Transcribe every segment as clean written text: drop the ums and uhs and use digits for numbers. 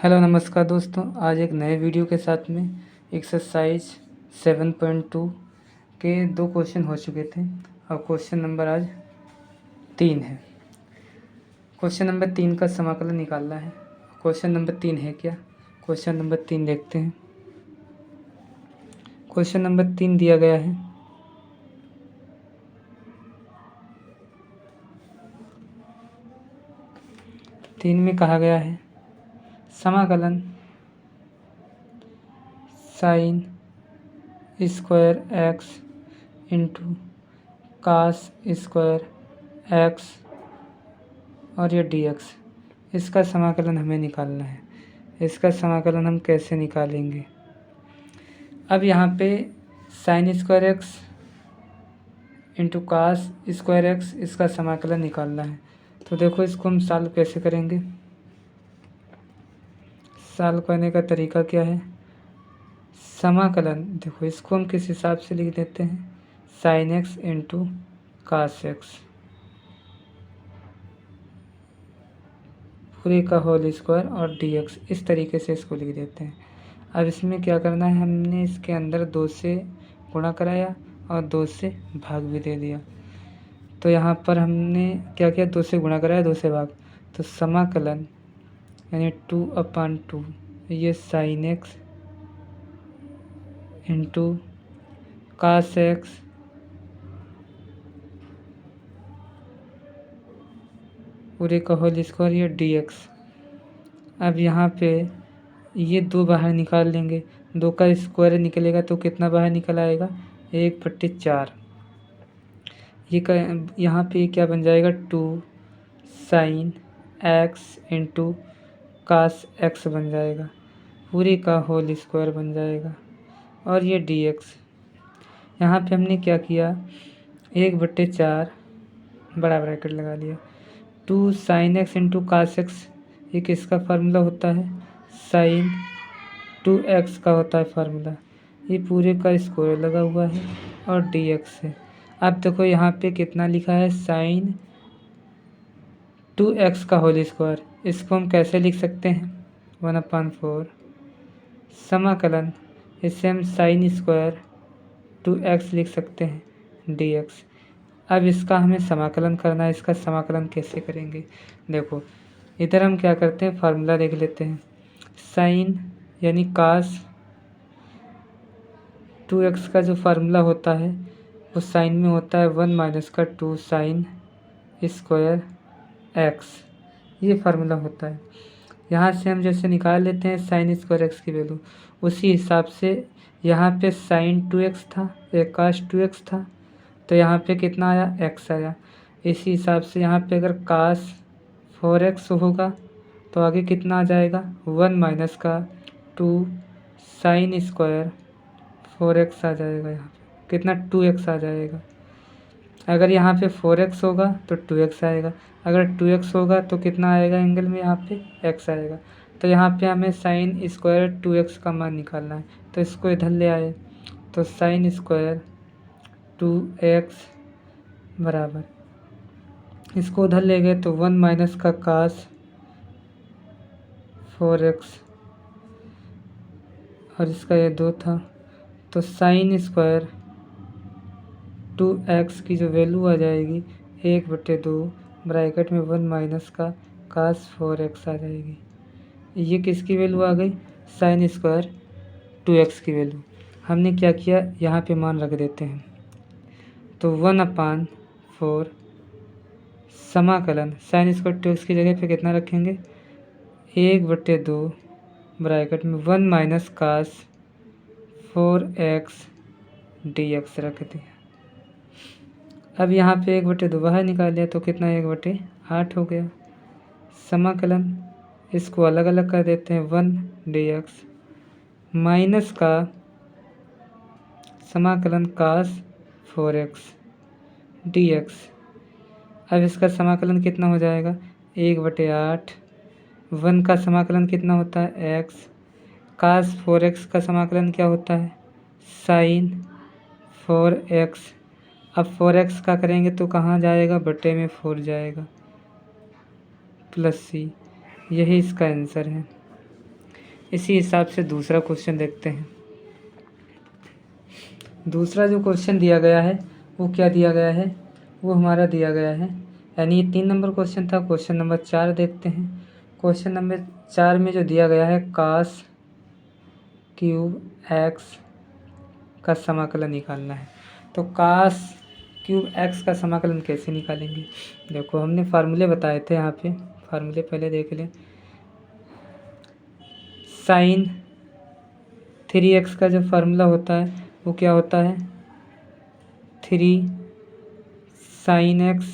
Hello नमस्कार दोस्तों, आज एक नए वीडियो के साथ में एक्सरसाइज 7.2 के 2 क्वेश्चन हो चुके थे और क्वेश्चन नंबर आज 3 है। क्वेश्चन नंबर 3 का समाकलन निकालना है। क्वेश्चन नंबर 3 है क्या? क्वेश्चन नंबर 3 देखते हैं। क्वेश्चन नंबर 3 दिया गया है, तीन में कहा गया है समाकलन sine square x into cos square x और ये dx, इसका समाकलन हमें निकालना है। इसका समाकलन हम कैसे निकालेंगे? अब यहाँ पे sine square x into cos square x, इसका समाकलन निकालना है। तो देखो इसको हम सॉल्व कैसे करेंगे। सॉल्व करने का तरीका क्या है? समाकलन देखो इसको हम किस हिसाब से लिख देते हैं, sine x into cos x पूरे का होल स्क्वायर और dx, इस तरीके से इसको लिख देते हैं। अब इसमें क्या करना है, हमने इसके अंदर 2 से गुणा कराया और 2 से भाग भी दे दिया। तो यहाँ पर हमने क्या किया, 2 से गुणा कराया, 2 से भाग, तो समाकलन यानी 2/2 ये sine x into cos x पूरे का होल स्क्वायर ये dx। अब यहाँ पे ये 2 बाहर निकाल लेंगे, 2 का स्क्वायर निकलेगा तो कितना बाहर निकल आएगा, 1/4। ये यहाँ पे क्या बन जाएगा, 2 sine x into cos x बन जाएगा, पूरे का होल स्क्वायर बन जाएगा और ये dx। यहाँ पे हमने क्या किया, 1/4 बड़ा ब्रैकेट लगा लिया, 2 sine x into cos x, ये किसका फार्मूला होता है, साइन 2x का होता है फार्मूला, ये पूरे का स्क्वायर लगा हुआ है और dx है। अब देखो यहाँ पे कितना लिखा है, साइन 2x का होल स्क्वायर, इसको हम कैसे लिख सकते हैं, 1/4 समाकलन, इससे हम साइन स्क्वायर 2x लिख सकते हैं dx। अब इसका हमें समाकलन करना है। इसका समाकलन कैसे करेंगे, देखो इधर हम क्या करते हैं, फार्मूला देख लेते हैं। साइन यानी कास 2x का जो फार्मूला होता है वो साइन में होता है 1 - 2 साइन स्क्वायर एक्स, ये फार्मूला होता है। यहाँ से हम जैसे निकाल लेते हैं साइन स्क्वायर एक्स की वैल्यू, उसी हिसाब से यहाँ पे साइन 2x था, एक कास 2x था, तो यहाँ पे कितना आया, x आया। इसी हिसाब से यहाँ पे अगर कास 4x होगा तो आगे कितना आ जाएगा, 1 - 2 साइन स्क्वायर 4x आ जाएगा। यहाँ पे कितना, 2x आ जाएगा। अगर यहाँ पे 4x होगा तो 2x आएगा, अगर 2x होगा तो कितना आएगा एंगल में, यहाँ पे x आएगा। तो यहाँ पे हमें साइन स्क्वायर 2x का मान निकालना है, तो इसको इधर ले आए, तो साइन स्क्वायर 2x बराबर, इसको उधर ले गए तो 1 - का कास 4x और इसका ये 2 था, तो साइन स्क्वायर 2x की जो वैल्यू आ जाएगी 1/2 ब्रैकेट में 1 - का कास 4x आ जाएगी। ये किसकी वैल्यू आ गई, साइन स्क्वायर 2x की वैल्यू। हमने क्या किया, यहाँ पे मान रख देते हैं, तो 1/4 समाकलन साइन स्क्वायर 2x की जगह पे कितना रखेंगे, 1/2 ब्रैकेट में 1 - कास 4x dx रख दिया। अब यहाँ पे 1/2 बाहर निकाल लिया तो कितना, 1/8 हो गया। समाकलन इसको अलग अलग कर देते हैं, 1 dx माइनस का समाकलन कास 4x dx। अब इसका समाकलन कितना हो जाएगा, 1/8, 1 का समाकलन कितना होता है, x, कास 4x का समाकलन क्या होता है, साइन 4x। अब 4x का करेंगे तो कहाँ जाएगा, बटे में 4 जाएगा, प्लस c, यही इसका आंसर है। इसी हिसाब से दूसरा क्वेश्चन देखते हैं। दूसरा जो क्वेश्चन दिया गया है वो क्या दिया गया है, वो हमारा दिया गया है, यानी ये 3 नंबर क्वेश्चन था। क्वेश्चन नंबर 4 देखते हैं। क्वेश्चन नंबर 4 में जो दिया गया है cos क्यूब x का समाकलन निकालना है। तो cos क्यूब x का समाकलन कैसे निकालेंगे? देखो हमने फार्मूले बताए थे, यहाँ पे फार्मूले पहले देख लें। साइन 3x का जो फार्मूला होता है वो क्या होता है, 3 साइन x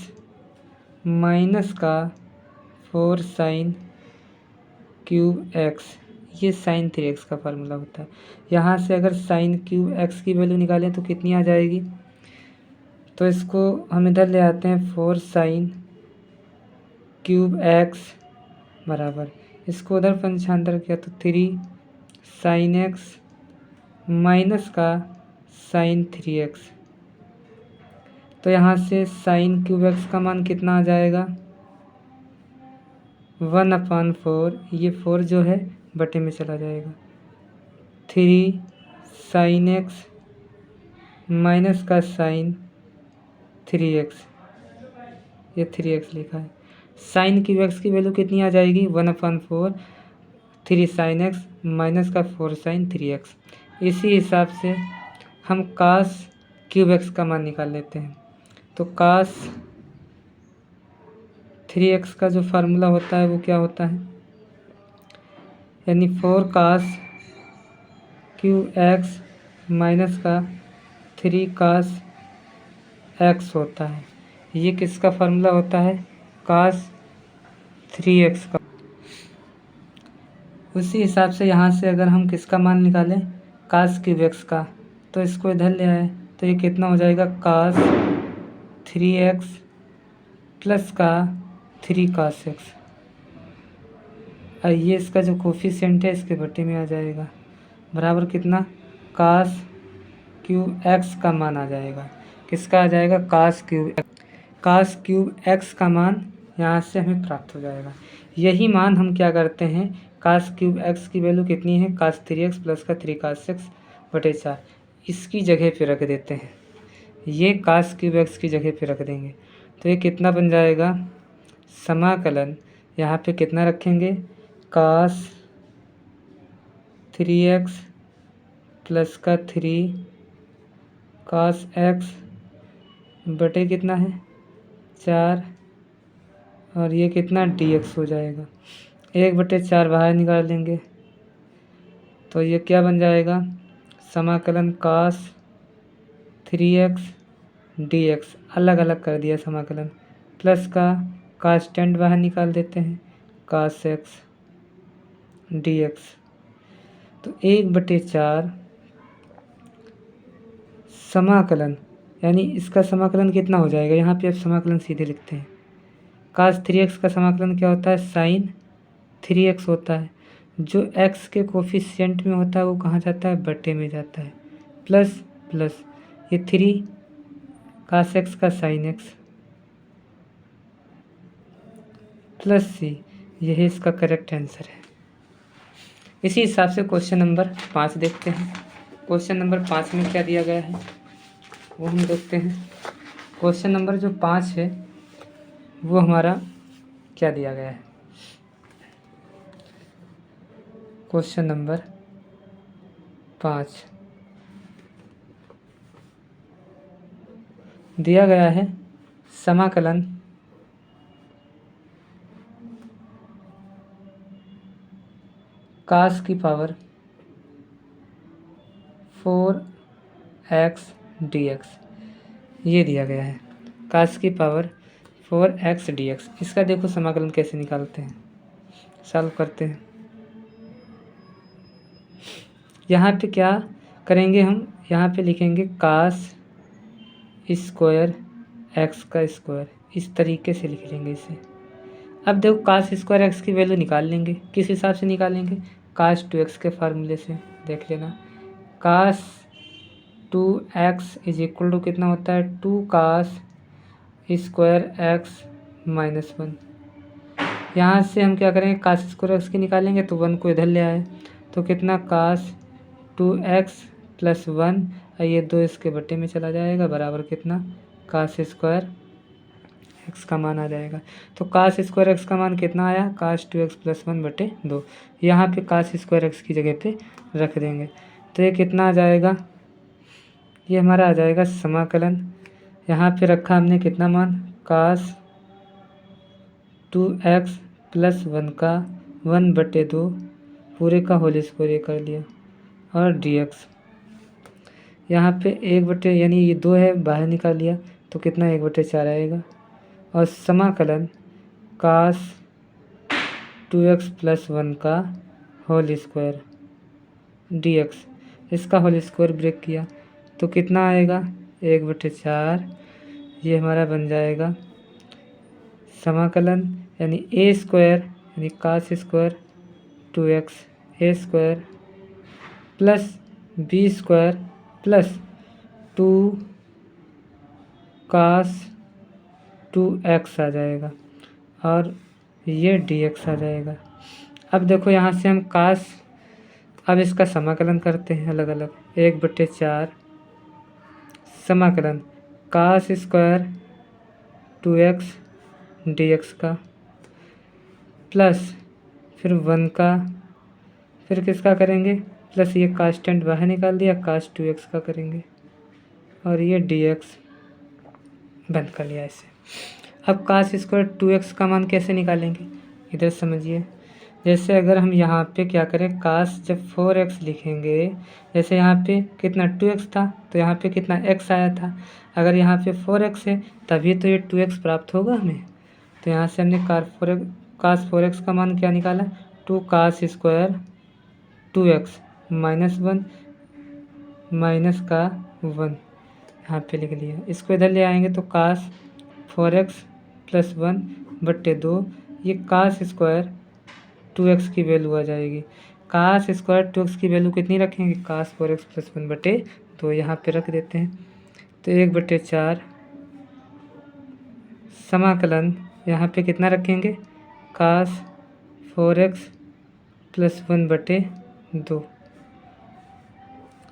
माइनस का 4 साइन क्यूब x, ये साइन 3x का फार्मूला होता है। यहाँ से अगर साइन क्यूब x की वैल्यू निकालें तो कितनी आ जाएगी, तो इसको हम इधर ले आते हैं 4 साइन क्यूब x बराबर, इसको उधर पंचांतर किया तो 3 साइन x माइनस का साइन 3x। तो यहाँ से साइन क्यूब x का मान कितना आ जाएगा, 1/4, ये 4 जो है बटे में चला जाएगा, 3 साइन x माइनस का साइन 3x, ये 3x लिखा है। साइन क्यूब x की वैल्यू कितनी आ जाएगी, 1/4, 3 साइन x माइनस का 4 साइन 3x। इसी हिसाब से हम cos क्यूब x का मान निकाल लेते हैं। तो cos 3x का जो फार्मूला होता है वो क्या होता है, यानी 4 cos क्यूब x माइनस का 3 cos x होता है। ये किसका फार्मूला होता है, cos 3x का। उसी हिसाब से यहाँ से अगर हम किसका मान निकालें, cos क्यूब x का, तो इसको इधर ले आए तो ये कितना हो जाएगा, cos 3x प्लस का 3 cos x। और ये इसका जो कोफिशिएंट है इसके बटे में आ जाएगा, बराबर कितना, cos क्यूब x का मान आ जाएगा। किसका आ जाएगा, cos क्यूब x का मान यहाँ से हमें प्राप्त हो जाएगा। यही मान हम क्या करते हैं, cos क्यूब x की वैल्यू कितनी है, cos 3x प्लस का 3 cos x बटे 4, इसकी जगह पे रख देते हैं। ये cos क्यूब x की जगह पे रख देंगे तो ये कितना बन जाएगा, समाकलन यहाँ पे कितना रखेंगे, cos 3x प्लस का 3 cos x बटे कितना है 4, और ये कितना dx हो जाएगा, 1/4 बाहर निकाल लेंगे तो ये क्या बन जाएगा, समाकलन cos 3x dx, अलग अलग कर दिया समाकलन, प्लस का कांस्टेंट बाहर निकाल देते हैं, cos x dx। तो 1/4 समाकलन, यानी इसका समाकलन कितना हो जाएगा, यहाँ पे अब समाकलन सीधे लिखते हैं। cos 3x का समाकलन क्या होता है, साइन 3x होता है। जो x के कोफिशिएंट में होता है वो कहाँ जाता है, बटे में जाता है, प्लस प्लस ये 3 cos x का साइन x प्लस c, यही इसका करेक्ट आंसर है। इसी हिसाब से क्वेश्चन नंबर 5 देखते हैं। क्वेश्चन नंबर 5 में क्या दिया गया है वो हम देखते हैं। क्वेश्चन नंबर जो 5 है वो हमारा क्या दिया गया है, क्वेश्चन नंबर 5 दिया गया है, समाकलन cos की पावर 4x dx, ये दिया गया है, cos की पावर 4x dx। इसका देखो समाकलन कैसे निकालते हैं, सॉल्व करते हैं। यहाँ पे क्या करेंगे हम, यहाँ पे लिखेंगे cos स्क्वायर x का स्क्वायर, इस तरीके से लिख लेंगे इसे। अब देखो cos स्क्वायर x की वैल्यू निकाल लेंगे, किस हिसाब से निकालेंगे, cos 2x के फार्मूले से देख लेना। cos 2x is equal to कितना होता है, 2 cos स्क्वायर x -1। यहाँ से हम क्या करेंगे, cos स्क्वायर x की निकालेंगे तो 1 को इधर ले आए तो कितना कास 2x प्लस 1 और ये 2 इसके बटे में चला जाएगा बराबर कितना कास स्क्वायर x का मान आ जाएगा। तो कास स्क्वायर एक्स का मान कितना आया कास 2x प्लस 1 बटे 2। यहाँ पे कास स्क्वायर एक्स की जगह पे रख देंगे तो ये कितना आ जाएगा, ये हमारा आ जाएगा समाकलन। यहाँ पे रखा हमने कितना मान कास 2x प्लस 1 का 1 बटे 2 पूरे का होल स्क्वायर ये कर लिया और dx। यहाँ पे 1 बटे यानी ये 2 है बाहर निकाल लिया तो कितना 1 बटे 4 आएगा और समाकलन कास 2x प्लस 1 का होल स्क्वायर dx, इसका होल स्क्वायर ब्रेक किया तो कितना आएगा 1 बटे 4। ये हमारा बन जाएगा समाकलन यानी a स्क्वायर यानी cos square 2x a square plus b square plus 2 cos 2x आ जाएगा और ये dx आ जाएगा। अब देखो यहाँ से हम कास, अब इसका समाकलन करते हैं अलग अलग। 1 बटे 4 समाकलन कास स्क्वायर 2x dx का प्लस फिर 1 का, फिर किसका करेंगे प्लस ये कांस्टेंट बाहर निकाल दिया कास 2x का करेंगे और ये dx बंद कर लिया इसे। अब कास स्क्वायर 2x का मान कैसे निकालेंगे इधर समझिए। जैसे अगर हम यहाँ पे क्या करें कास जब 4x लिखेंगे, जैसे यहाँ पे कितना 2x था तो यहाँ पे कितना x आया था, अगर यहाँ पे 4x है तभी तो ये 2x प्राप्त होगा हमें। तो यहाँ से हमने कास 4x का मान क्या निकाला 2 कास स्क्वायर 2x माइनस 1 माइनस का 1 यहाँ पे लिख लिया। इसको इधर ले आएंगे तो कास 4x प्लस 1 बट्टे 2 ये कास स्क्वायर 2x की वैल्यू आ जाएगी। कास स्क्वायर 2x की वैल्यू कितनी रखेंगे कास 4x प्लस 1 बटे 2 यहाँ पे रख देते हैं तो 1 बटे 4 समाकलन यहाँ पे कितना रखेंगे कास 4x प्लस 1 बटे 2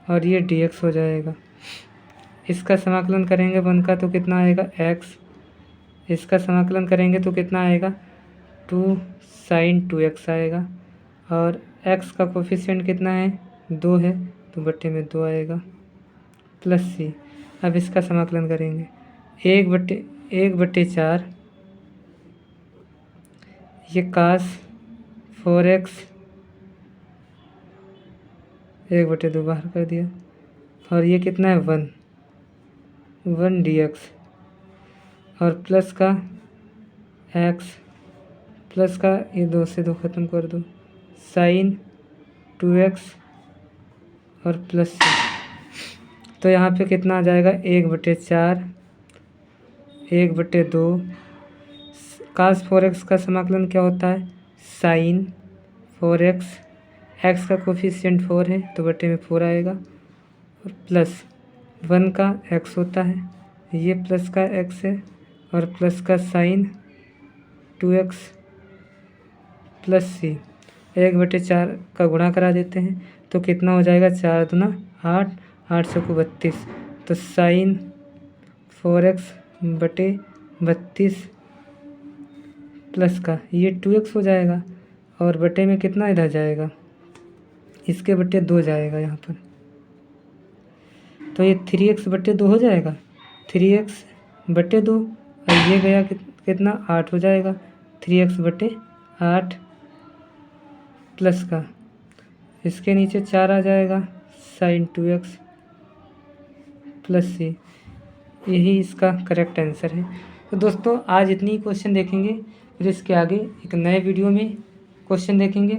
और ये dx हो जाएगा। इसका समाकलन करेंगे 1 का तो कितना आएगा x, इसका समाकलन करेंगे तो कितना आएगा 2 साइन 2x आएगा और x का कोफिशिएंट कितना है 2 है तो बट्टे में 2 आएगा प्लस c। अब इसका समाकलन करेंगे 1 बटे 4 ये कास 4x 1 बटे 2 बाहर कर दिया और ये कितना है 1 dx और प्लस का x प्लस का ये 2 से 2 ख़त्म कर दो साइन 2x और प्लस c। तो यहाँ पे कितना आ जाएगा 1 बटे 4 1 बटे 2 कास 4x का समाकलन क्या होता है साइन 4x, x का कोफिशिएंट 4 है तो बटे में 4 आएगा और प्लस 1 का x होता है ये प्लस का x है और प्लस का साइन 2x प्लस c। 1 बटे 4 का गुणा करा देते हैं तो कितना हो जाएगा 4 दूना 8 8 चौको 32 तो साइन 4x बटे 32 प्लस का ये 2x हो जाएगा और बटे में कितना इधर जाएगा इसके बटे 2 जाएगा यहाँ पर तो ये 3x बटे 2 हो जाएगा 3x बटे 2 और ये गया कितना 8 हो जाएगा 3x बटे 8 प्लस का इसके नीचे 4 आ जाएगा साइन 2x प्लस c। यही इसका करेक्ट आंसर है। तो दोस्तों आज इतनी ही क्वेश्चन देखेंगे, फिर इसके आगे एक नए वीडियो में क्वेश्चन देखेंगे।